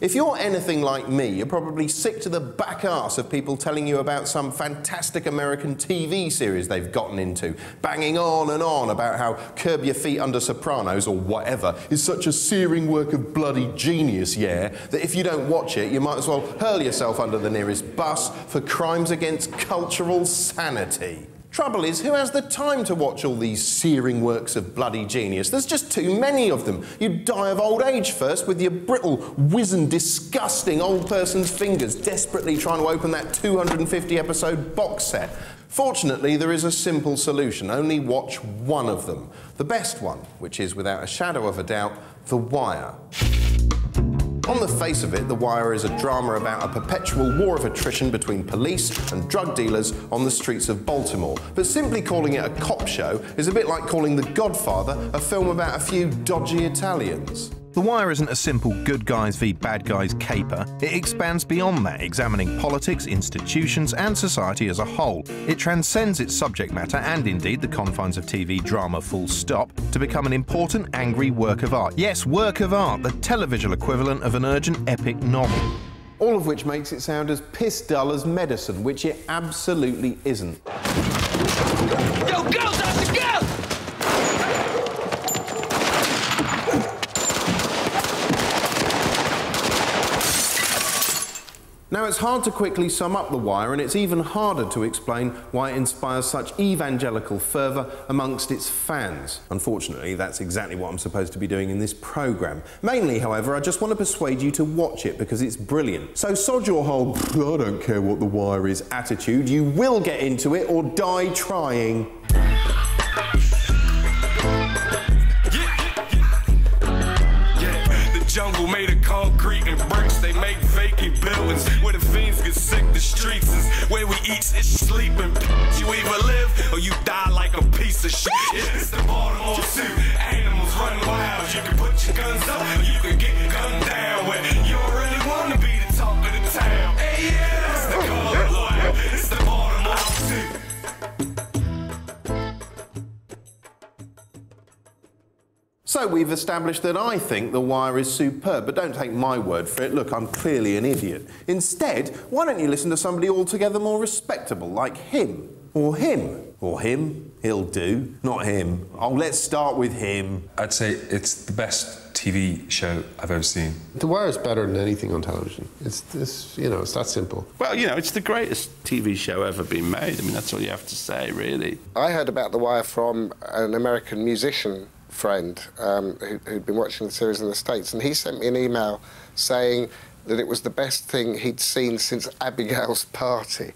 If you're anything like me, you're probably sick to the back arse of people telling you about some fantastic American TV series they've gotten into, banging on and on about how Curb Your Feet Under Sopranos, or whatever, is such a searing work of bloody genius, yeah, that if you don't watch it, you might as well hurl yourself under the nearest bus for crimes against cultural sanity. Trouble is, who has the time to watch all these searing works of bloody genius? There's just too many of them. You'd die of old age first with your brittle, wizened, disgusting old person's fingers desperately trying to open that 250-episode box set. Fortunately, there is a simple solution. Only watch one of them. The best one, which is, without a shadow of a doubt, The Wire. On the face of it, The Wire is a drama about a perpetual war of attrition between police and drug dealers on the streets of Baltimore. But simply calling it a cop show is a bit like calling The Godfather a film about a few dodgy Italians. The Wire isn't a simple good guys v bad guys caper. It expands beyond that, examining politics, institutions and society as a whole. It transcends its subject matter and indeed the confines of TV drama full stop to become an important, angry work of art. Yes, work of art, the televisual equivalent of an urgent epic novel. All of which makes it sound as piss dull as medicine, which it absolutely isn't. Go, go, Doctor, go! Now, it's hard to quickly sum up The Wire, and it's even harder to explain why it inspires such evangelical fervour amongst its fans. Unfortunately, that's exactly what I'm supposed to be doing in this programme. Mainly, however, I just want to persuade you to watch it because it's brilliant. So sod your whole, I don't care what The Wire is attitude. You will get into it or die trying. Jungle made of concrete and bricks, they make vacant buildings where the fiends get sick. The streets is where we eat and sleep, and you either live or you die like a piece of shit. It's the Baltimore suit, animals run wild. You can put your guns up or you can get gunned down. Where you don't really want to be the talk of the town. Hey, yeah, it's the color lawyer, it's the Baltimore suit. So we've established that I think The Wire is superb, but don't take my word for it. Look, I'm clearly an idiot. Instead, why don't you listen to somebody altogether more respectable, like him, or him, or him, he'll do, not him. Oh, let's start with him. I'd say it's the best TV show I've ever seen. The Wire is better than anything on television. It's this, you know, it's that simple. Well, you know, it's the greatest TV show ever been made. I mean, that's all you have to say, really. I heard about The Wire from an American musician friend who'd been watching the series in the States, and he sent me an email saying that it was the best thing he'd seen since Abigail's Party.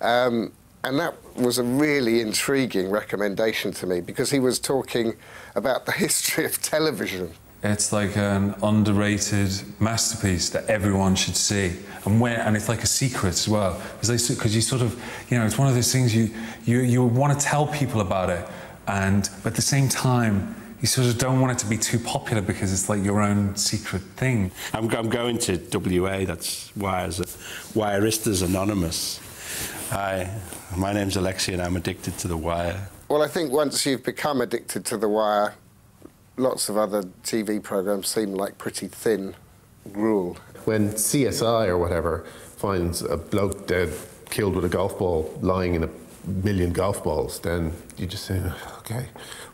And that was a really intriguing recommendation to me, because he was talking about the history of television. It's like an underrated masterpiece that everyone should see, and it's like a secret as well, because you sort of, you know, it's one of those things you want to tell people about it, but at the same time, you sort of don't want it to be too popular because it's like your own secret thing. I'm going to WA, that's Wiristas Anonymous. Hi, my name's Alexei and I'm addicted to The Wire. Well, I think once you've become addicted to The Wire, lots of other TV programmes seem like pretty thin gruel. When CSI or whatever finds a bloke dead, killed with a golf ball, lying in a million golf balls, then you just say, okay,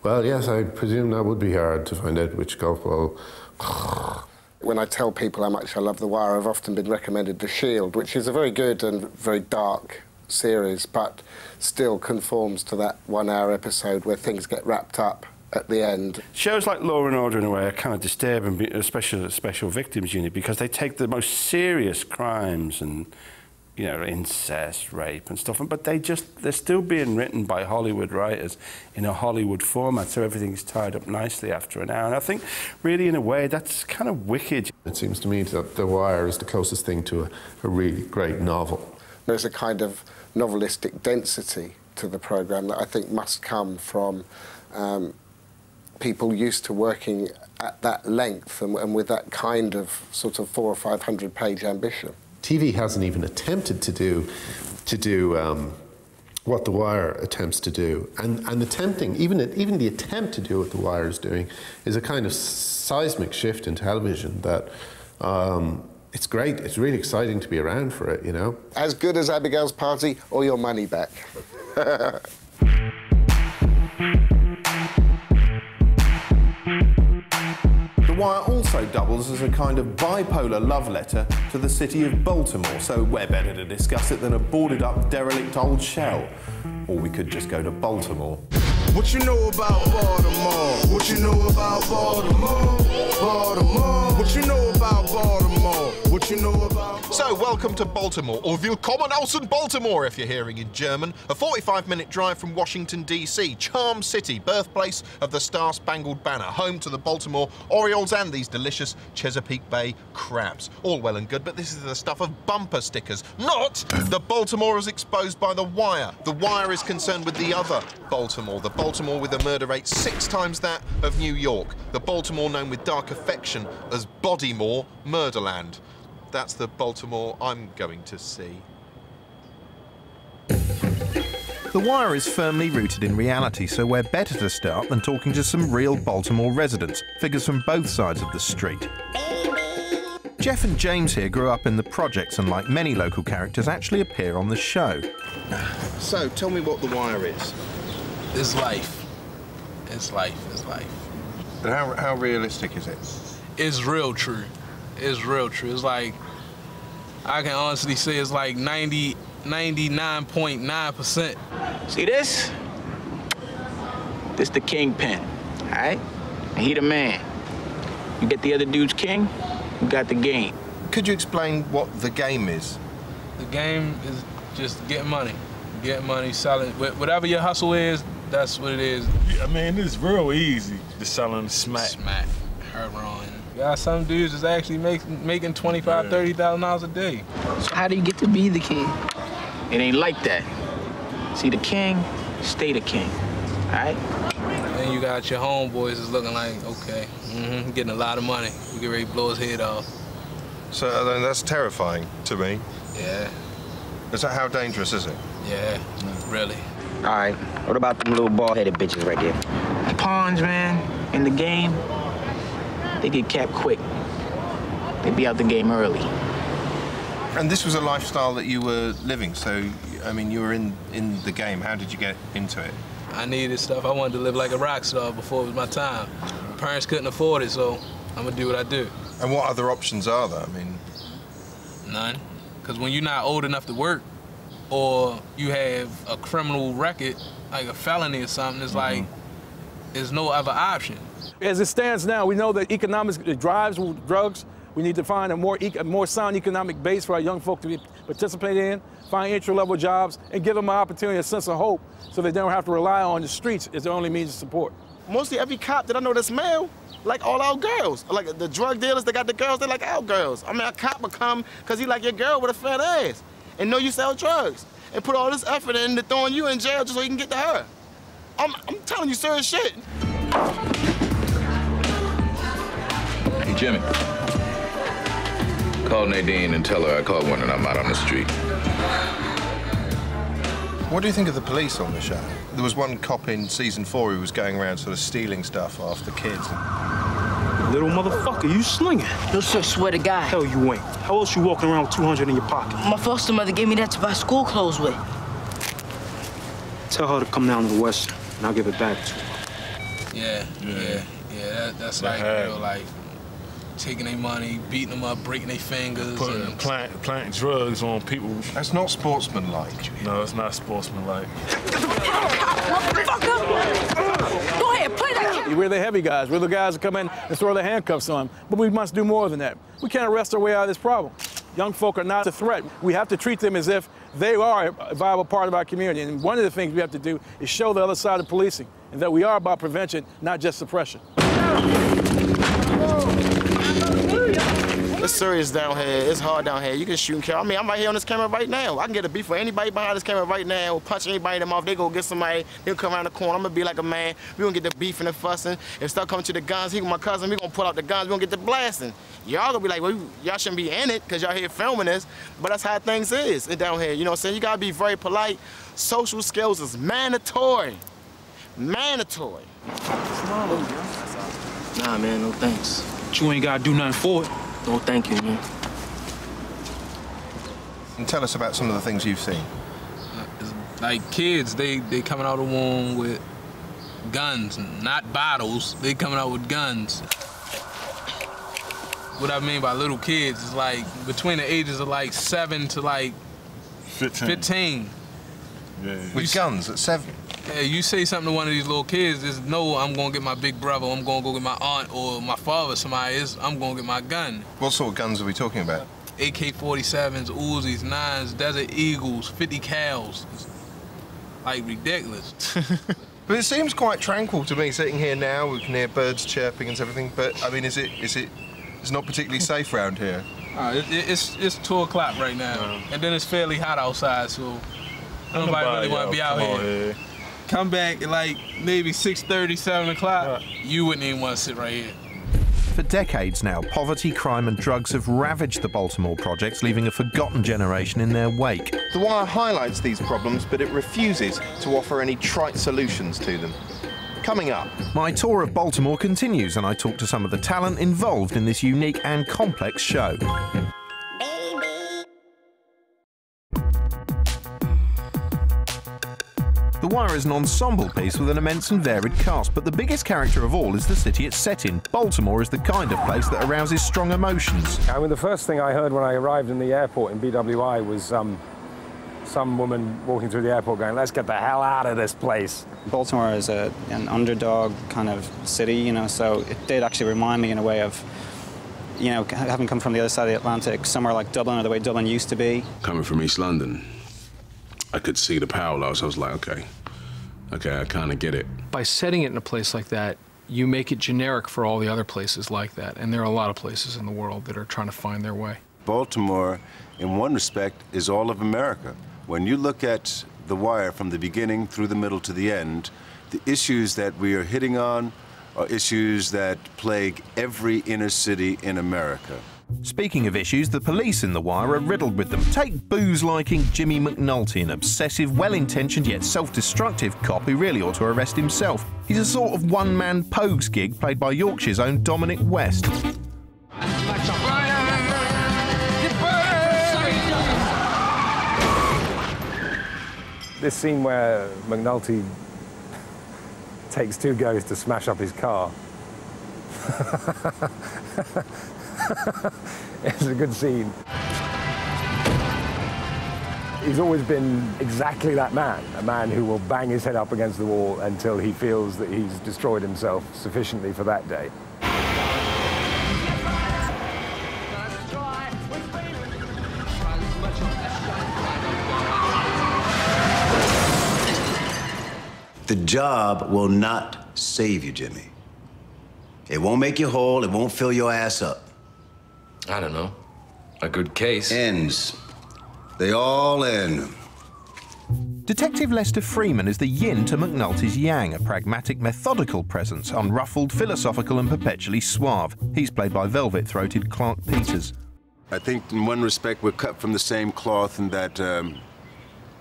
well, yes, I presume that would be hard to find out which golf ball. When I tell people how much I love The Wire, I've often been recommended The Shield, which is a very good and very dark series, but still conforms to that 1 hour episode where things get wrapped up at the end. Shows like Law and Order, in a way, are kind of disturbing, especially the Special Victims Unit, because they take the most serious crimes and, you know, incest, rape and stuff, but they're still being written by Hollywood writers in a Hollywood format, so everything's tied up nicely after an hour. And I think, really, in a way, that's kind of wicked. It seems to me that The Wire is the closest thing to a really great novel. There's a kind of novelistic density to the programme that I think must come from people used to working at that length and with that kind of sort of 400 or 500 page ambition. TV hasn't even attempted to do what The Wire attempts to do, and attempting even the attempt to do what The Wire is doing is a kind of seismic shift in television that it's great. It's really exciting to be around for it, you know. As good as Abigail's Party or your money back. The Wire also doubles as a kind of bipolar love letter to the city of Baltimore, so where better to discuss it than a boarded-up, derelict old shell? Or we could just go to Baltimore. What you know about Baltimore? What you know about Baltimore? Baltimore. What you know about Baltimore? What you know about... So, welcome to Baltimore, or Willkommen aus Baltimore if you're hearing in German. A 45-minute drive from Washington, D.C. Charm City, birthplace of the Star-Spangled Banner, home to the Baltimore Orioles and these delicious Chesapeake Bay crabs. All well and good, but this is the stuff of bumper stickers, not the Baltimore as exposed by The Wire. The Wire is concerned with the other Baltimore, the Baltimore with a murder rate 6 times that of New York, the Baltimore known with dark affection as Bodymore, Murderland. That's the Baltimore I'm going to see. The Wire is firmly rooted in reality, so where better to start than talking to some real Baltimore residents, figures from both sides of the street. Jeff and James here grew up in the projects and, like many local characters, actually appear on the show. So, tell me what The Wire is. It's life. It's life. It's life. But how realistic is it? It's real true. It's real true. It's like, I can honestly say it's like 99.9%. See this? This the kingpin, all right? And he the man. You get the other dude's king, you got the game. Could you explain what the game is? The game is just getting money. Getting money, selling. Whatever your hustle is, that's what it is. I mean, it's real easy. Just selling smack. Smack. Heroin. Got some dudes that's actually making $25,000, $30,000 a day. So how do you get to be the king? It ain't like that. See, the king, stay the king, all right? Then you got your homeboys is looking like, okay, getting a lot of money. We get ready to blow his head off. So that's terrifying to me. Yeah. Is that how dangerous is it? Yeah, really. All right, what about them little bald-headed bitches right there? The pawns, man, in the game, they get capped quick. They be out the game early. And this was a lifestyle that you were living, so, I mean, you were in the game. How did you get into it? I needed stuff. I wanted to live like a rock star before it was my time. My parents couldn't afford it, so I'm gonna do what I do. And what other options are there? I mean... None. Because when you're not old enough to work, or you have a criminal record, like a felony or something, it's like, there's no other option. As it stands now, we know that economics drives drugs. We need to find a more sound economic base for our young folk to participate in, find entry-level jobs, and give them an opportunity, a sense of hope, so they don't have to rely on the streets as the only means of support. Mostly every cop that I know that's male, like all our girls. Like the drug dealers, they got the girls, they like our girls. I mean, a cop will come because he like your girl with a fat ass and know you sell drugs and put all this effort into throwing you in jail just so he can get to her. I'm telling you serious shit. Hey, Jimmy. Call Nadine and tell her I called one and I'm out on the street. What do you think of the police on the show? There was one cop in season 4 who was going around sort of stealing stuff off the kids. Little motherfucker, you slinging? No, sir, swear to God. Hell, you ain't. How else you walking around with 200 in your pocket? My foster mother gave me that to buy school clothes with. Tell her to come down to the Western, and I'll give it back to her. Yeah, that's like real life. Taking their money, beating them up, breaking their fingers. Planting drugs on people. That's not sportsmanlike. No, it's not sportsmanlike. Go ahead, play that. We're the heavy guys. We're the guys that come in and throw the handcuffs on. But we must do more than that. We can't arrest our way out of this problem. Young folk are not a threat. We have to treat them as if they are a viable part of our community. And one of the things we have to do is show the other side of policing, and that we are about prevention, not just suppression. It's serious down here. It's hard down here. You can shoot and kill. I mean, I'm right here on this camera right now. I can get a beef with anybody behind this camera right now, punch anybody in the mouth. They go get somebody, they'll come around the corner. I'm gonna be like a man. We gonna get the beef and the fussing. If stuff comes to the guns, he with my cousin, we gonna pull out the guns, we gonna get the blasting. Y'all gonna be like, well, y'all shouldn't be in it because y'all here filming this, but that's how things is down here. You know what I'm saying? You gotta be very polite. Social skills is mandatory. Mandatory. Nah, man, no thanks. But you ain't gotta do nothing for it. No, thank you, man. And tell us about some of the things you've seen. Like kids, they coming out of the womb with guns, not bottles. They coming out with guns. What I mean by little kids is like between the ages of like 7 to like 15. With guns at 7? Yeah, you say something to one of these little kids, there's no, I'm gonna get my big brother, I'm gonna go get my aunt or my father, somebody is, I'm gonna get my gun. What sort of guns are we talking about? AK-47s, Uzis, 9s, Desert Eagles, 50 cals. It's like ridiculous. But it seems quite tranquil to me sitting here now. We can hear birds chirping and everything. But I mean, it's not particularly safe around here. It's 2 o'clock right now, and then it's fairly hot outside, so nobody really want to be out here. Come back at like maybe 6:30, 7 o'clock, you wouldn't even want to sit right here. For decades now, poverty, crime and drugs have ravaged the Baltimore projects, leaving a forgotten generation in their wake. The Wire highlights these problems, but it refuses to offer any trite solutions to them. Coming up, my tour of Baltimore continues, and I talk to some of the talent involved in this unique and complex show. The Wire is an ensemble piece with an immense and varied cast, but the biggest character of all is the city it's set in. Baltimore is the kind of place that arouses strong emotions. I mean, the first thing I heard when I arrived in the airport in BWI was some woman walking through the airport going, "Let's get the hell out of this place." Baltimore is an underdog kind of city, you know, so it did actually remind me in a way of, you know, having come from the other side of the Atlantic, somewhere like Dublin or the way Dublin used to be. Coming from East London, I could see the parallels. I was like, okay, I kind of get it. By setting it in a place like that, you make it generic for all the other places like that, and there are a lot of places in the world that are trying to find their way. Baltimore, in one respect, is all of America. When you look at The Wire from the beginning through the middle to the end, the issues that we are hitting on are issues that plague every inner city in America. Speaking of issues, the police in The Wire are riddled with them. Take booze-liking Jimmy McNulty, an obsessive, well-intentioned yet self-destructive cop who really ought to arrest himself. He's a sort of one-man Pogues gig played by Yorkshire's own Dominic West. This scene where McNulty takes 2 goes to smash up his car. It's a good scene. He's always been exactly that man, a man who will bang his head up against the wall until he feels that he's destroyed himself sufficiently for that day. The job will not save you, Jimmy. It won't make you whole, it won't fill your ass up. I don't know. A good case. Ends. They all end. Detective Lester Freeman is the yin to McNulty's yang, a pragmatic, methodical presence, unruffled, philosophical and perpetually suave. He's played by velvet-throated Clark Peters. I think in one respect we're cut from the same cloth in that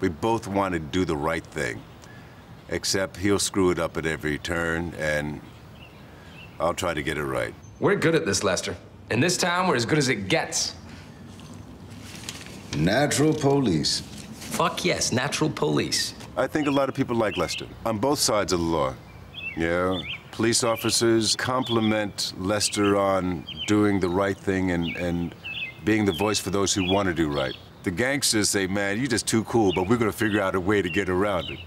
we both want to do the right thing. Except he'll screw it up at every turn, and I'll try to get it right. We're good at this, Lester. In this town, we're as good as it gets. Natural police. Fuck yes, natural police. I think a lot of people like Lester, on both sides of the law. Yeah, police officers compliment Lester on doing the right thing and being the voice for those who want to do right. The gangsters say, man, you're just too cool, but we're going to figure out a way to get around it.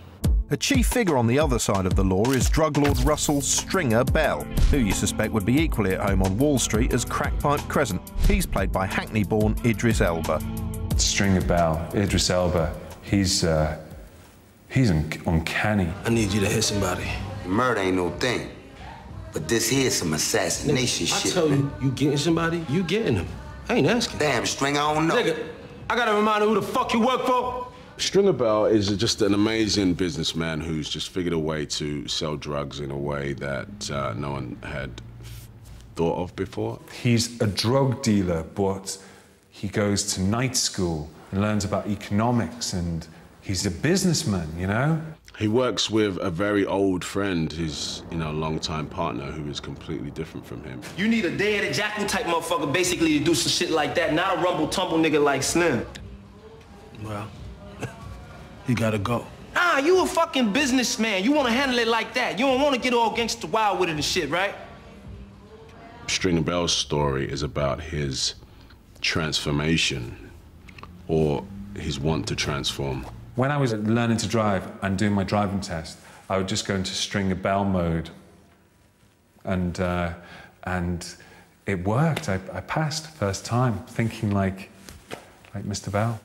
A chief figure on the other side of the law is drug lord Russell Stringer Bell, who you suspect would be equally at home on Wall Street as Crackpipe Crescent. He's played by Hackney-born Idris Elba. Stringer Bell, Idris Elba, he's uncanny. I need you to hit somebody. Murder ain't no thing. But this here's some assassination shit. I tell you, you getting somebody, you getting them. I ain't asking. Damn, Stringer, I don't know. Nigga, I gotta remind who the fuck you work for. Stringer Bell is just an amazing businessman who's just figured a way to sell drugs in a way that no one had thought of before. He's a drug dealer, but he goes to night school and learns about economics, and he's a businessman, you know? He works with a very old friend who's, you know, a longtime partner who is completely different from him. You need a dead and jackal type motherfucker basically to do some shit like that, not a rumble-tumble nigga like Slim. Well, he gotta go. Ah, you a fucking businessman. You wanna handle it like that. You don't wanna get all gangsta wild with it and shit, right? Stringer Bell's story is about his transformation, or his want to transform. When I was learning to drive and doing my driving test, I would just go into Stringer Bell mode, and it worked. I passed first time, thinking like Mr. Bell.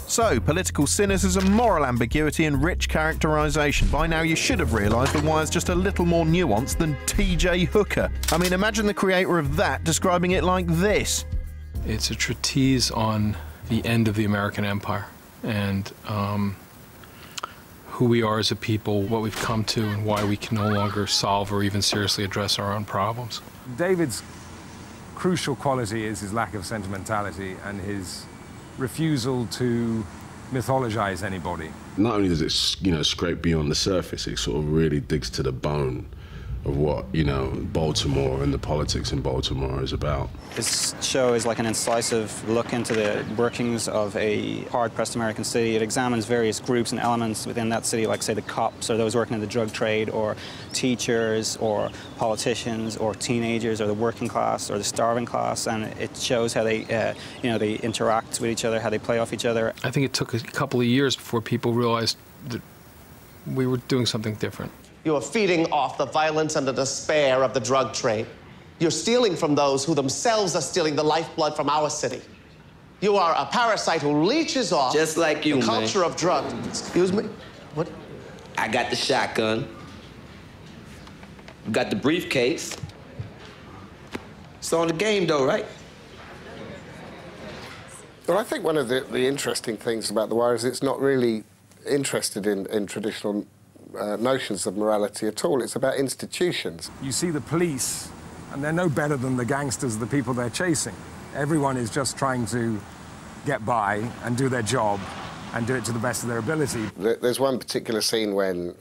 So, political cynicism, moral ambiguity and rich characterisation. By now you should have realised The Wire's just a little more nuanced than T.J. Hooker. I mean, imagine the creator of that describing it like this. It's a treatise on the end of the American Empire and who we are as a people, what we've come to, and why we can no longer solve or even seriously address our own problems. David's crucial quality is his lack of sentimentality and his refusal to mythologize anybody. Not only does it, scrape beyond the surface, it sort of really digs to the bone of what, Baltimore and the politics in Baltimore is about. This show is like an incisive look into the workings of a hard-pressed American city. It examines various groups and elements within that city, like, say, the cops or those working in the drug trade, or teachers, or politicians, or teenagers, or the working class, or the starving class, and it shows how they, they interact with each other, how they play off each other. I think it took a couple of years before people realized that we were doing something different. You are feeding off the violence and the despair of the drug trade. You're stealing from those who themselves are stealing the lifeblood from our city. You are a parasite who leeches off just like you, the culture of drugs. Excuse me? What? I got the shotgun. You got the briefcase. It's on the game, though, right? Well, I think one of the interesting things about The Wire is it's not really interested in traditional notions of morality at all. It's about institutions. You see the police, and they're no better than the gangsters, the people they're chasing. Everyone is just trying to get by and do their job and do it to the best of their ability. There's one particular scene when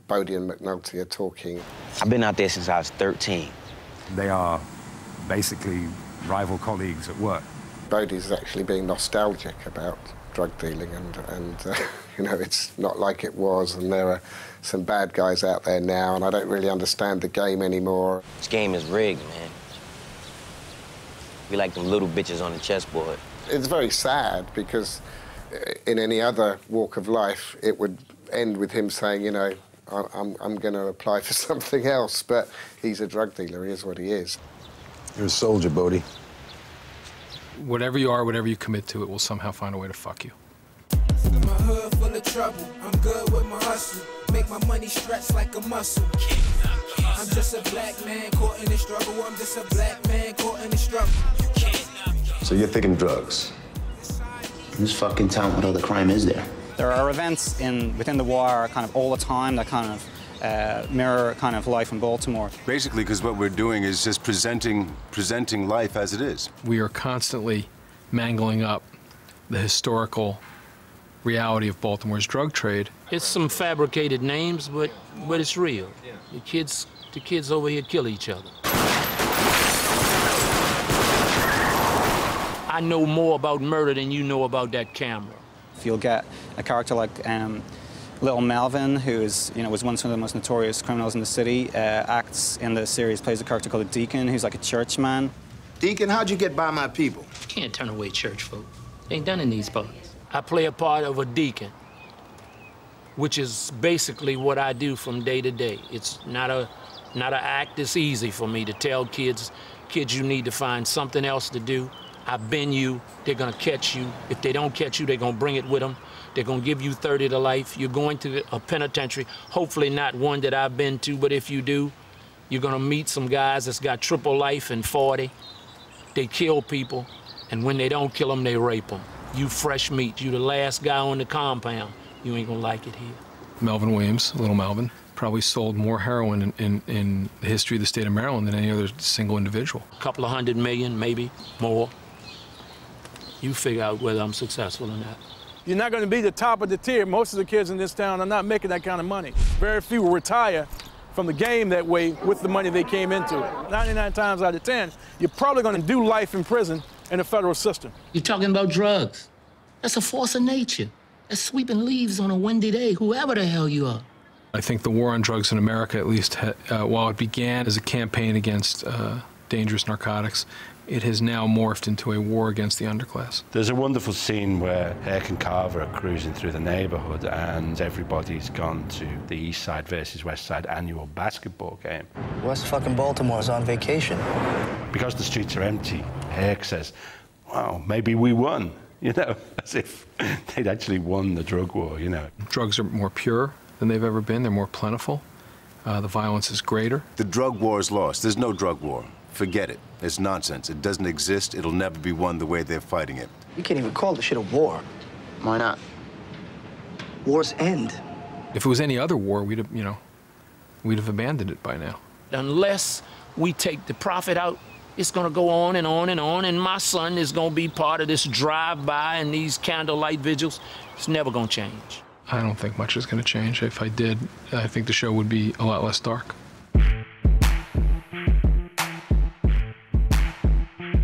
Bodie and McNulty are talking. I've been out there since I was 13. They are basically rival colleagues at work. Bodie's actually being nostalgic about drug dealing and it's not like it was, and there are some bad guys out there now, and I don't really understand the game anymore. This game is rigged, man. We like them little bitches on the chessboard. It's very sad because in any other walk of life, it would end with him saying, I'm going to apply for something else, but he's a drug dealer, he is what he is. You're a soldier, Bodie. Whatever you are, whatever you commit to, it will somehow find a way to fuck you. My hood full of trouble, I'm good with my hustle. Make my money stretch like a muscle. I'm just a black man caught in the struggle. I'm just a black man caught in the struggle. So you're thinking drugs? In this fucking town, what other crime is there? There are events within The Wire kind of all the time that kind of mirror kind of life in Baltimore. Basically, because what we're doing is just presenting life as it is. We are constantly mangling up the historical reality of Baltimore's drug trade. It's some fabricated names, but it's real. The kids over here kill each other. I know more about murder than you know about that camera. If you'll get a character like Little Melvin, who is, was once one of the most notorious criminals in the city, acts in the series, plays a character called Deacon, who's like a churchman. Deacon, how'd you get by my people? You can't turn away church folk. They ain't done in these parts. I play a part of a deacon, which is basically what I do from day to day. It's not an act that's easy for me to tell kids, you need to find something else to do. I've been you, they're gonna catch you. If they don't catch you, they're gonna bring it with them. They're gonna give you 30 to life. You're going to a penitentiary, hopefully not one that I've been to, but if you do, you're gonna meet some guys that's got triple life and 40. They kill people, and when they don't kill them, they rape them. You fresh meat, you the last guy on the compound. You ain't gonna like it here. Melvin Williams, Little Melvin, probably sold more heroin in the history of the state of Maryland than any other single individual. A couple of 100 million, maybe more. You figure out whether I'm successful or not. You're not going to be the top of the tier. Most of the kids in this town are not making that kind of money. Very few will retire from the game that way with the money they came into it. 99 times out of 10, you're probably going to do life in prison in the federal system. You're talking about drugs. That's a force of nature. That's sweeping leaves on a windy day, whoever the hell you are. I think the war on drugs in America, at least, while it began as a campaign against dangerous narcotics, it has now morphed into a war against the underclass. There's a wonderful scene where Herc and Carver are cruising through the neighborhood and everybody's gone to the East Side versus West Side annual basketball game. West fucking Baltimore's on vacation. Because the streets are empty, Herc says, wow, maybe we won, you know, as if they'd actually won the drug war, you know. Drugs are more pure than they've ever been. They're more plentiful. The violence is greater. The drug war is lost. There's no drug war. Forget it. It's nonsense. It doesn't exist. It'll never be won the way they're fighting it. You can't even call this shit a war. Why not? Wars end. If it was any other war, we'd have abandoned it by now. Unless we take the profit out, it's gonna go on and on and on, and my son is gonna be part of this drive-by and these candlelight vigils. It's never gonna change. I don't think much is gonna change. If I did, I think the show would be a lot less dark.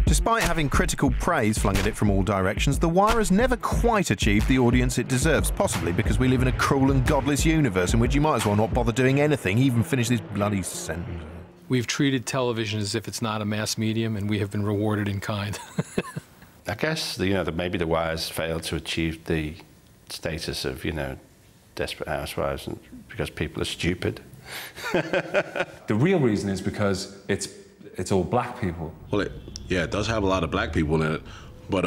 Despite having critical praise flung at it from all directions, The Wire has never quite achieved the audience it deserves, possibly because we live in a cruel and godless universe in which you might as well not bother doing anything, even finish this bloody sentence. We've treated television as if it's not a mass medium, and we have been rewarded in kind. I guess, that maybe The Wire's failed to achieve the status of, Desperate Housewives because people are stupid. The real reason is because it's all black people. Well, it does have a lot of black people in it, but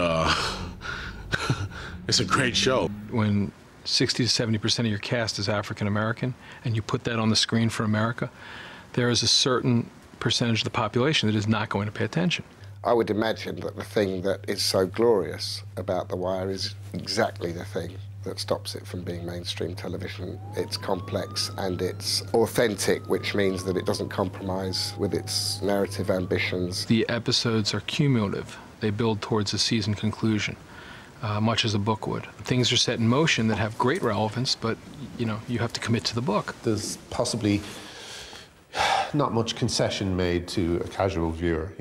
it's a great show. When 60 to 70% of your cast is African American, and you put that on the screen for America, there is a certain percentage of the population that is not going to pay attention. I would imagine that the thing that is so glorious about The Wire is exactly the thing that stops it from being mainstream television. It's complex and it's authentic, which means that it doesn't compromise with its narrative ambitions. The episodes are cumulative. They build towards a season conclusion, much as a book would. Things are set in motion that have great relevance, but you have to commit to the book. There's possibly not much concession made to a casual viewer,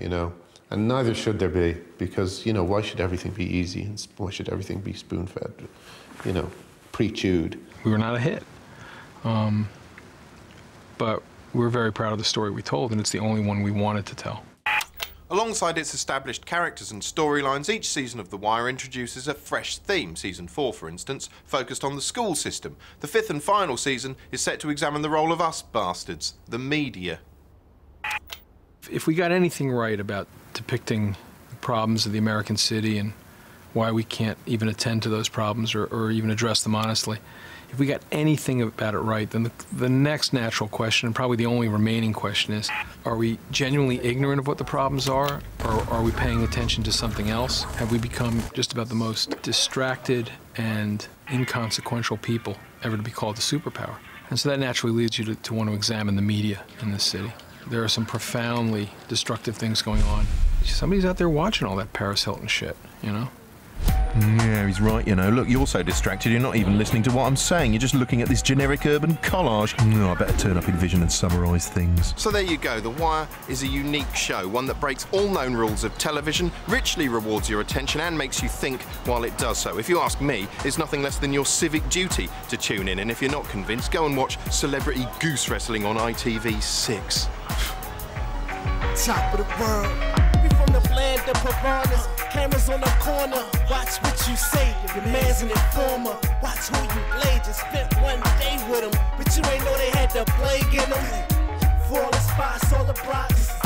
and neither should there be, because, why should everything be easy and why should everything be spoon-fed, pre-chewed? We were not a hit, but we're very proud of the story we told, and it's the only one we wanted to tell. Alongside its established characters and storylines, each season of The Wire introduces a fresh theme. Season 4, for instance, focused on the school system. The 5th and final season is set to examine the role of us bastards, the media. If we got anything right about depicting the problems of the American city and why we can't even attend to those problems or even address them honestly, if we got anything about it right, then the next natural question, and probably the only remaining question, is, are we genuinely ignorant of what the problems are, or are we paying attention to something else? Have we become just about the most distracted and inconsequential people ever to be called a superpower? And so that naturally leads you to want to examine the media in this city. There are some profoundly destructive things going on. Somebody's out there watching all that Paris Hilton shit, Yeah, he's right, Look, you're so distracted, you're not even listening to what I'm saying. You're just looking at this generic urban collage. I better turn up in Vision and summarise things. So there you go. The Wire is a unique show, one that breaks all known rules of television, richly rewards your attention and makes you think while it does so. If you ask me, it's nothing less than your civic duty to tune in. And if you're not convinced, go and watch Celebrity Goose Wrestling on ITV6. Top of the world. We from the land of piranhas. Cameras on the corner. Watch what you say. Your man's an informer. Watch who you play. Just spent one day with him, but you ain't know they had the plague in them. For all the spots, all the blocks.